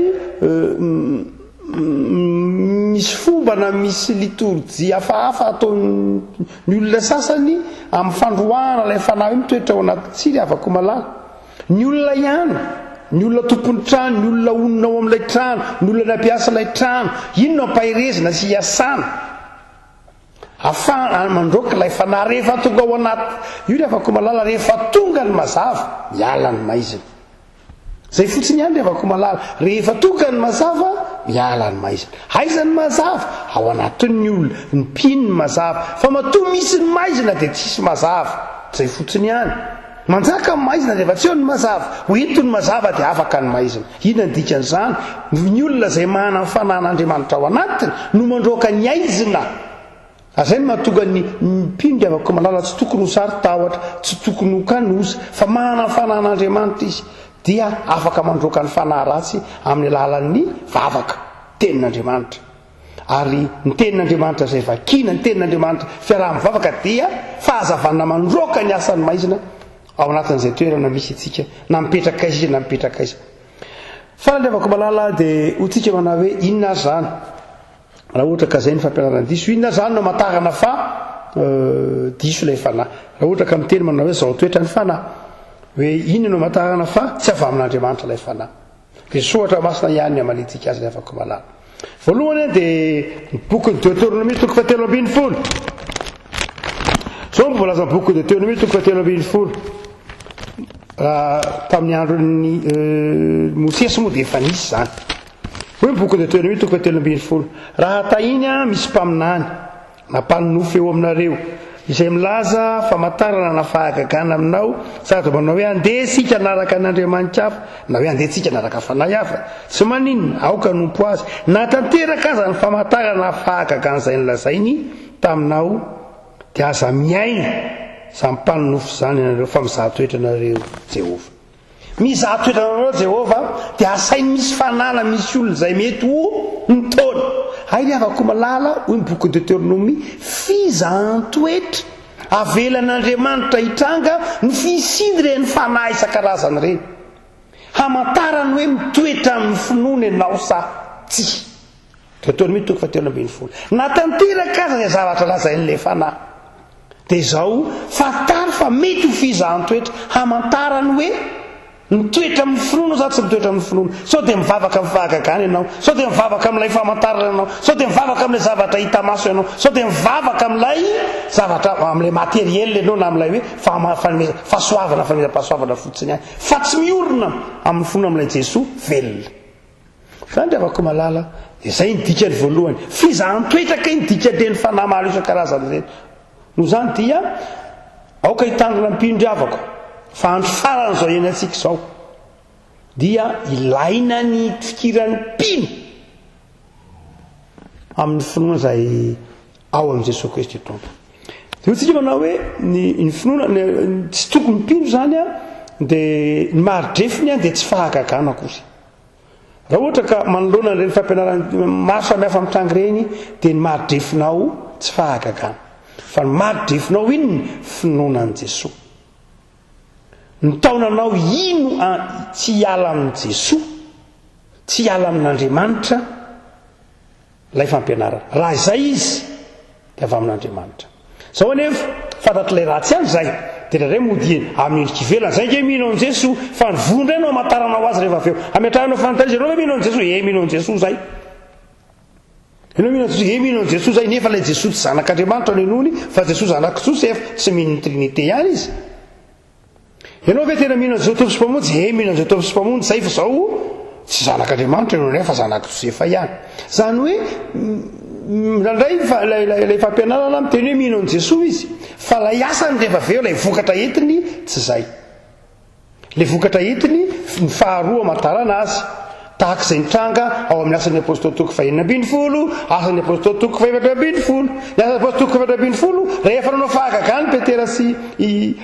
misy fomba na misy liturjia hafahafa ataony olona sasany amin'ny fandroana ilay fanahy hoe mitoetra ao anaty tsiry avako malala ny olona ihany ny olona tompony trano ny olona onona ao amin'ilay trano ny olona nampiasa ilay trano ino no ampahirezina sy hiasana afahana mandroaka ilay fanahy rehefa tonga ao anaty io rehefa malala rehefa tonga ny mazava miala ny maizina zay fotsiny ihany rehefa malala rehefa tonga ny mazava miala ny maizina aiza ny mazava ao anatin'ny olona ny mpino ny mazava fa matoa misy ny maizina dia tsisy mazava zay fotsiny ihany manjaka ny maizina rehefa tsy eo ny mazava hoento ny mazava dia afaka ny maizina ina ny dikan'izany ny olona zay manana ny fanahin'Andriamanitra ao anatiny no mandroaka ny aizina azay ny mahatonga ny mpino riavako malala tsy tokony ho sary tahotra tsy tokony ho kanosa fa manana ny fanahin'Andriamanitra izy dia afaka mandroaka ny fanahy ratsy amin'ny alalan'ny vavaka tenin'Andriamanitra ary ny tenin'Andriamanitra zay vakina ny tenin'Andriamanitra fiaraha-mivavaka dia fahazavana mandroaka ny asan'ny maizina ao anatin'izay toerana misy itsika na mipetraka izy na mipetraka izy fa riavako malala dia hotsika manao hoe inona azy zany raha ohatra ka zay ny fampianaran-diso inona zany no matarana fa diso ilay fanahy raha ohatra ka miteny manao hoe zao toetra ny fanahy hoe inona no matarana fa tsy avy amin'Andriamanitra ilay fanahy dia soatra masina ihany amalitsika azy rehefa malala voalohany dia bokyny Deutéronomie toko fahatelo ambin'ny folo zao mbola boky Deutéronomie toko fahatelo ambin'ny folo tamin'ny andron'ny Mosesy moa dia efa nisy zany hoe boky Deutéronomie toko fahatelo ambin'ny folo raha tahiny misy mpaminany na mpaninofo eo aminareo izay milaza famantarana na fahagagana aminao sady manao hoe andeha sika naraka an'Andriamanitra hafa na hoe andeha sika naraka fanahy hafa tsy maninona aoka nompo azy na tanteraka aza ny famantarana na fahagagana izay nilazainy taminao dia aza miaina samy mpaninofo zany anareo fa mizaha toetra anareo Jehova mizaha toetra anareo Jehova dia asainy misy fanala misy olona izay mety ho nitona ay ny avako malala hoy boky Deutéronomie fizantoetra avelan'Andriamanitra hitranga ny fisidy reny fanahy isan-karazany reny hamantarany hoe mitoetra amin'ny finoana ianao sa tsy. Deutéronomie 7:10 natanteraka aza ny zavatra lazain'ilay fanahy dia izao fatary fa mety ho fizantoetra hamantarany hoe mitoetra amin'ny finoana za tsy mitoetra amin'ny finoana. Sao dia mivavaka amin'ny fahagagana ianao, sao dia mivavaka amin'ilay famantarana ianao, sao dia mivavaka amin'ilay zavatra hita maso ianao, sao dia mivavaka amin'ilay zavatra amin'ilay materiel ianao na amin'ilay hoe fahasoavana fahasoavana fotsiny ihany fa tsy miorina amin'ny finoana amin'ilay Jesosy velona. Zany dia avako malala dia izay ny dikany voalohany fizantoetraka ny dikan'ireny fanahy maro isan-karazany ireny. Noho izany dia aoka hitandrina mpindriavako fa andro farany izao iainantsika izao dia ilaina ny fikiran'ny mpino amin'ny finoana izay ao amin'i Jesosy Kristy Tompo. Dia tsika manao hoe ny finoana tsy tokony mpino zany a dia ny maridrefiny a dia tsy fahagagana kosa. Raha ohatra ka manoloana ireny fampianarana maro samihafa amin'ny trango ireny dia ny maridrefinao tsy fahagagana fa ny maridrefinao iny ny finoanan'i Jesosy. Ny taonanao ino tsy hiala amin'ny Jesosy, tsy hiala amin'Andriamanitra ilay fampianarana. Raha izay izy dia avy amin'Andriamanitra. Izao anefa fantatr'ilay ratsy ihany izay dia raha mody amin'ny endrika ivelany izay nge mino an' Jesosy fa ny vondra ianao amatarana azy rehefa avy eo ametrahanao fanontaniana ianao hoe mino an' Jesosy mino an' Jesosy zay ianao mino an' Jesosy mino an' Jesosy zay nefa ilay Jesosy tsy zanak'Andriamanitra no enony fa Jesosy zanak' Josefa tsy mino ny Trinité ihany izy. Ianao ve tena mino an' Jesosy mpamonjy mino an' Jesosy mpamonjy zay fa zao tsy zanak'Andriamanitra enony fa zanak' Josefa ihany. Zany hoe nandray ilay fampianarana miteny hoe mino an' Jesosy izy fa ilay asany rehefa avy eo ilay vokatra entiny tsy zay. Ilay vokatra entiny ny faharoa amantarana azy tahaka izay nitranga ao amin'ny asan'ny apôstôly toko 2:12, asan'ny apôstôly toko 2:12, ny asan'ny apôstôly toko 2:12 rehefa nanao fahagagana Petera sy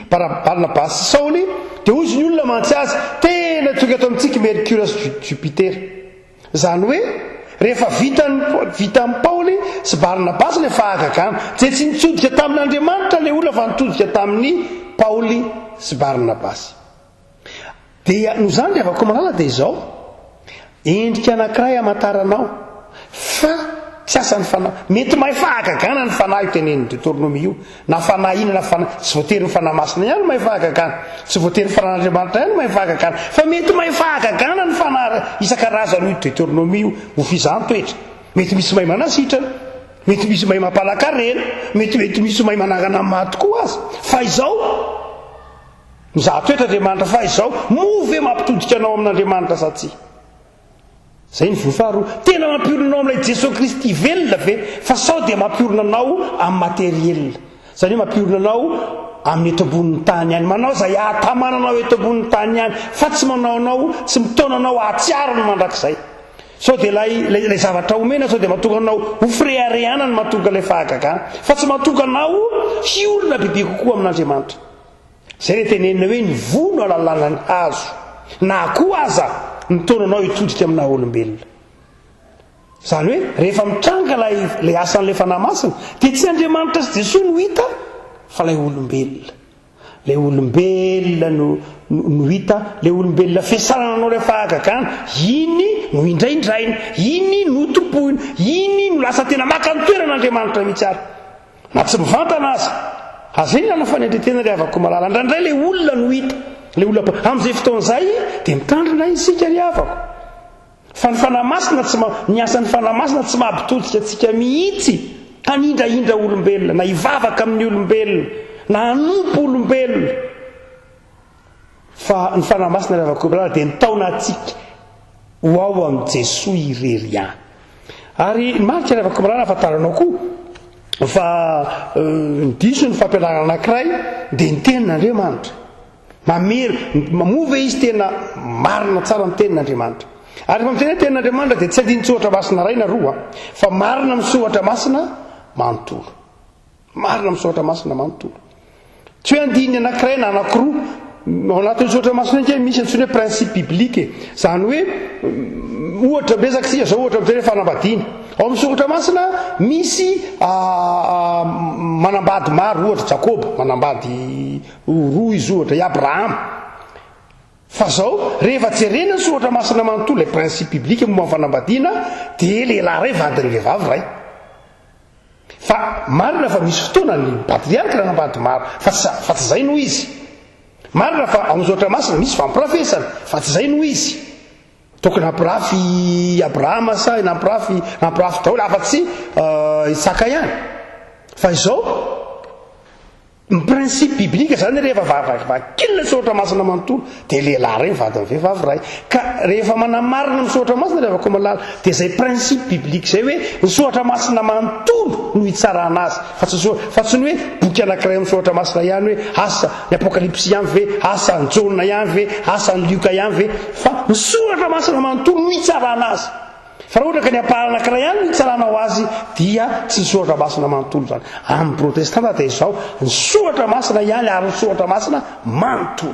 Barnabasy sy Saoly dia ozy ny olona mantsy azy tena tonga ato amintsika Mercure sy Jupiter. Zany hoe rehefa vita amin'ny Paoly sy Barnabasy ilay fahagagana dia tsy nitsodika tamin'Andriamanitra ilay olona fa nitodika tamin'ny Paoly sy Barnabasy. Dia noho izany dia avako malala dia izao endrika anankiray amantaranao fa tsy asan'ny fanahy. Mety mahay fahagagana ny fanahy io tenen'ny Deutéronomie io na fanahy ina na fanahy tsy voatery ny fanahy masina ihany mahay fahagagana, tsy voatery ny fanan'Andriamanitra ihany mahay fahagagana fa mety mahay fahagagana ny fanahy isan-karazany io Deutéronomie io ho fizantoetra. Mety misy mahay manasitrana, mety misy mahay mampalakarena, mety misy mahay manangana maty koa azy fa izao mizahatoetra Andriamanitra fa izao move mampitodika anao amin'Andriamanitra sa tsy. Zay ny voafaharoa tena mampiorina anao amin'ilay Jesosy Kristy velona ve fa sao dia mampiorina anao amin'ny materiel. Zany hoe mampiorina anao amin'ny eto ambonin'ny tany ihany, manao izay ahatamananao eto ambonin'ny tany ihany fa tsy manao anao tsy mitona anao ahatsiaro no mandrakizay. Sao dia ilay zavatra omena sao dia mahatonga anao ho fréaréana no mahatonga ilay fahagagana fa tsy mahatonga anao hiorina bebe kokoa amin'Andriamanitra. Zay ilay tenenina hoe ny vono alalàna ny hazo na koa aza nitonanao hitodika amina olombelona. Zany hoe rehefa mitranga ilay asan'ilay fanahy masina dia tsy Andriamanitra sy Jesosy no hita fa ilay olombelona. Ilay olombelona no hita, ilay olombelona fiasarana anao ilay fahagagana iny no indraindraina, iny no tompoina, iny no lasa tena maka ny toeran'Andriamanitra mihitsy ary na tsy mivantana azy. Azay ny fanendretena ilay avako malala indraindray ilay olona no hita, ilay olona amin'izay fotoan'izay dia mitandrina isika ry havako fa ny fanahy masina ny asan'ny fanahy masina tsy mahampitodika antsika mihitsy hanindrahindra olombelona na hivavaka amin'ny olombelona na hanompo olombelona fa ny fanahy masina ry havako malala dia nitaona antsika ho ao amin'ny Jesosy irery ihany. Ary marika ry havako malala afantaranao koa fa ny diso ny fampianarana anankiray dia ny tenin'Andriamanitra mamove izy tena marina tsara ny tenin'Andriamanitra. Ary rehefa miteny tenin'Andriamanitra dia tsy andinitsohatra masina ray na roa fa marina misohatra masina manontolo, marina misohatra masina manontolo. Tsy hoe andiny anankiray na anankiroa ao anatin'ny sohatra masina nke misy antsoina hoe principe biblique. Zany hoe ohatra besaka sika zao ohatra miteny hoe fanambadiana ao amin'ny soratra masina misy manambady maro ohatra Jakoba manambady roa izy ohatra i Abrahama fa zao rehefa jerena ny soratra masina manontolo le principe biblique momba fanambadiana dia lehilahy ray vadiny vehivavy ray fa marina fa misy fotoana ny patriarka nanambady maro fa tsy zay no izy marina fa ao amin'ny soratra masina misy fampiarafesana fa tsy zay no izy tokony hampirafy Abrahama sa nampirafy Daoly afa-tsy Isaka ihany fa izao ny principe biblique zany rehefa vakilina soratra masina manontolo dia lehilahy ray vadiny vehivavy ray ka rehefa manamarina amin'ny soratra masina rehefa koa malala dia zay principe biblique zay hoe ny soratra masina manontolo no hitsarana azy fa tsy ny hoe boky anankiray amin'ny soratra masina ihany hoe asa ny apokalypsy ihany ve asa ny Jona ihany ve asa ny Luka ihany ve fa ny soratra masina manontolo no hitsarana azy fa raha ohatra ka ny apahana anankiray ihany no hitsarana ho azy dia tsy ny soratra masina manontolo zany amin'ny protestanta dia izao ny soratra masina ihany ary ny soratra masina manontolo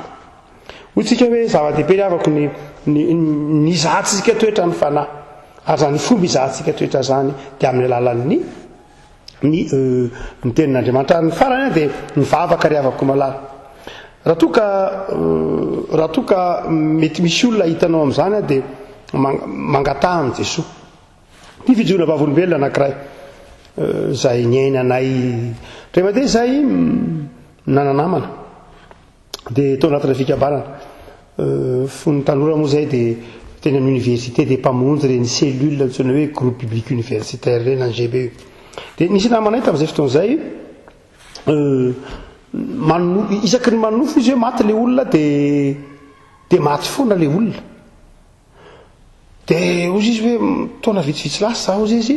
hotsika hoe zava-dehibe ny avako ny izahantsika toetra ny fanahy ary zany fomba izahantsika toetra zany dia amin'ny alalan'ny ny tenin'Andriamanitra ny farany dia mivavaka ry avako malala raha toka mety misy olona hitanao amin'izany dia mangataha amin'i Jesoa ny fijona vavolombelona anankiray zay niainanay rehefa dia zay nananamana dia tao anatin'ny fikabarana fony tanora moa zay dia teny amin'ny université dia mpamonjy reny cellule ntsona hoe groupe public universitaire reny any GBU dia nisy namanay tamin'izay fotoan'izay isaky ny manofo izy hoe maty le olona dia maty foana le olona dia ozy izy hoe taona vitsivitsy lasa za ozy izy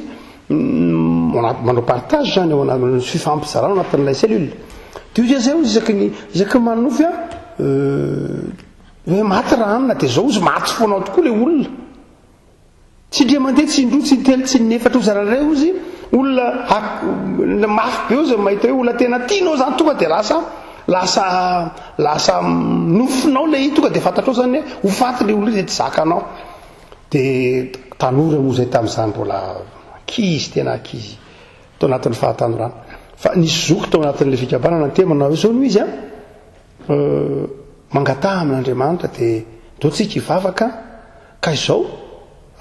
manao partage zany ao anatin'ny fifampizarana anatin'ilay cellule dia ozy zay ozy isaky ny manofy hoe maty raha amina dia zao ozy maty foanao tokoa le olona tsy ndria mandeha tsy indroa tsy nitelo tsy nefatra ozy raray ozy olona mafy be ozy mahita hoe olona tena tianao zany tonga dia lasa nofinao le tonga dia fantatrao zany hoe ho faty le olona dia tsy zakanao dia tanora moa zay tamin'izany mbola ankizy tena ankizy tao anatin'ny fahatanorana fa nisy zoky tao anatin'le fikabanana ny temanao hoe zao no izy mangataha amin'Andriamanitra dia ndotsika hivavaka ka izao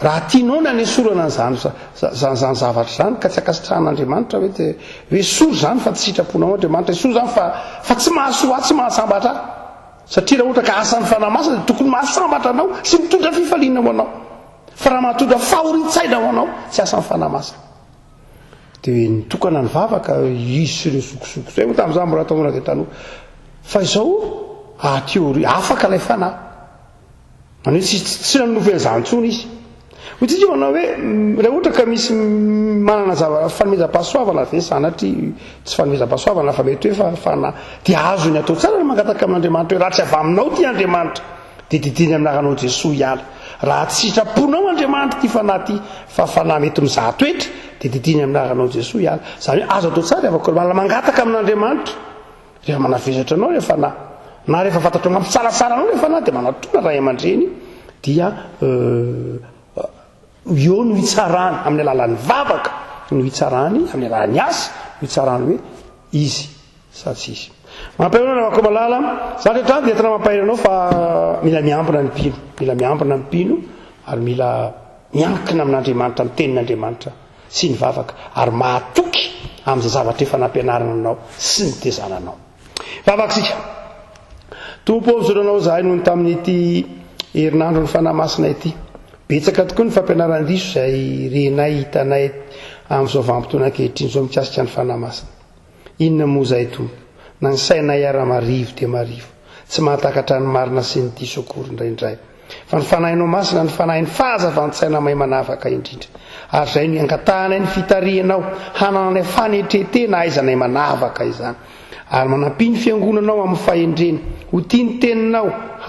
raha tianao ny anesorana zany zavatra zany ka tsy akasitrahan'Andriamanitra hoe soro zany fa tsy sitraponao Andriamanitra soro zany fa tsy mahasoa tsy mahasambatra satria raha ohatra ka asan'ny fanamasina dia tokony mahasambatra anao sy mitondra fifaliana ho anao fa raha mahatondra fahoritsaina ho anao tsy asan'ny fanamasina dia nitokana ny vavaka izy sy ireo sokosoko zay moa tamin'izany mbola taona dia tanoa fa izao teoria afaka ilay fanahy any hoe tsy nanofo an'izany intsony izy hotsika manao hoe raha ohatra ka misy manana fanomezam-pahasoavana ve sanatry tsy fanomezam-pahasoavana fa mety hoe fanahy dia azo ny atao tsara ny mangataka amin'Andriamanitra hoe raha tsy avy aminao ty Andriamanitra dia didiny amin'aranao Jesoa iala raha tsy sitraponao Andriamanitra ty fanahy ty fa fanahy mety mizaha toetra dia didiny amin'aranao Jesoa iala zany hoe azo atao tsara avako mala mangataka amin'Andriamanitra rehefa manafezatra anao rehefa fanahy na rehefa fantatro mampitsaratsara anao rehefa fanahy dia manatona ray aman-dreny dia eo no hitsarany amin'ny alalan'ny vavaka no hitsarany amin'ny alalan'ny asa no hitsarany hoe izy sa tsy izy mampahiranao avako malala zany rehetra dia tena mampahiranao fa mila miambina ny mpino ary mila miankina amin'Andriamanitra amin'ny tenin'Andriamanitra sy ny vavaka ary mahatoky amin'izay zavatra efa nampianarana anao sy ny tezananao vavakasika tompo mizoranao zahay noho ny tamin'ity herinandro ny fanahy masina ity betsaka tokoa ny fampianaran-diso zay renay hitanay amin'izao vanim-potoana ankehitriny zao mikasika ny fanahy masina inona moa zay tompo na ny sainay ara-marivo dia marivo tsy mahatakatra ny marina sy ny diso akory indraindray fa ny fanahinao masina ny fanahin'ny fahazavany saina mahay manavaka indrindra ary zay no iangatahanay ny fitarianao hanananay fanetretena aizanay manavaka izany ary manampiny fiangonanao amin'ny fahendrena ho tiany teninao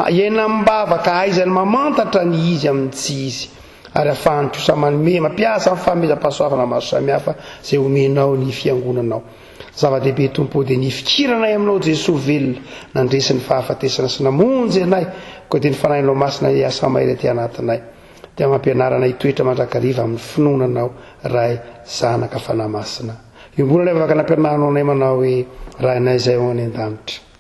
iaina min'nybavaka aizany mamantatra ny izy amin'ny tsy izy ary ahafahany kosa manome mampiasa amin'ny fanomezam-pahasoavana maro samihafa zay omenao ny fiangonanao zava-dehibe tompo dia nifikiranay aminao Jesosy velona nandresy ny fahafatesana sy namonjy anay koa dia ny fanahinao masina hiasa mahery aty anatinay dia mampianarana hitoetra mandrakariva amin'ny finoananao rahay zanaka fanahy masina. Iombola ilay afaka nampianarana anay manao hoe raha inay izay ho any an-danitra.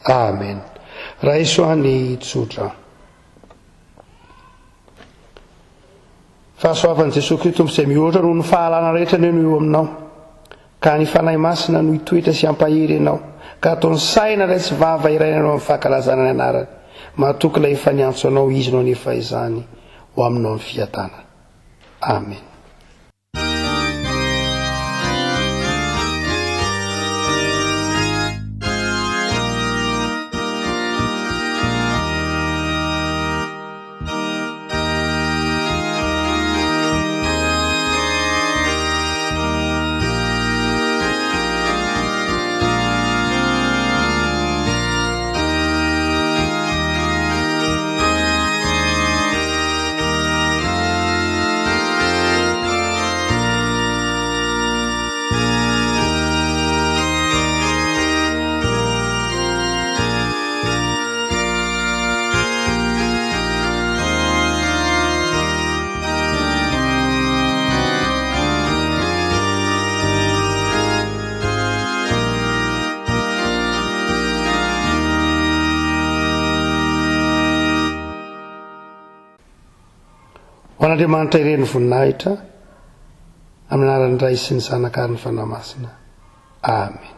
Amen. Raha isoany tsotra. Fahasoavan'i Jesosy Kristy izay mihoatra noho ny fahalana rehetra ny eo aminao, ka ny fanahy masina no hitoetra sy hampahery ianao, ka ataony saina iray sy vava iray ianao amin'ny fahakalazana ny anarany, mahatoky ilay efa niantso anao izy no anefa izany ho aminao ny fiatana. Amen. Ho an'Andriamanitra ireny voninahitra amin'ny anaran'ny Ray sy ny Zanaka ary ny Fanahy Masina. Amen.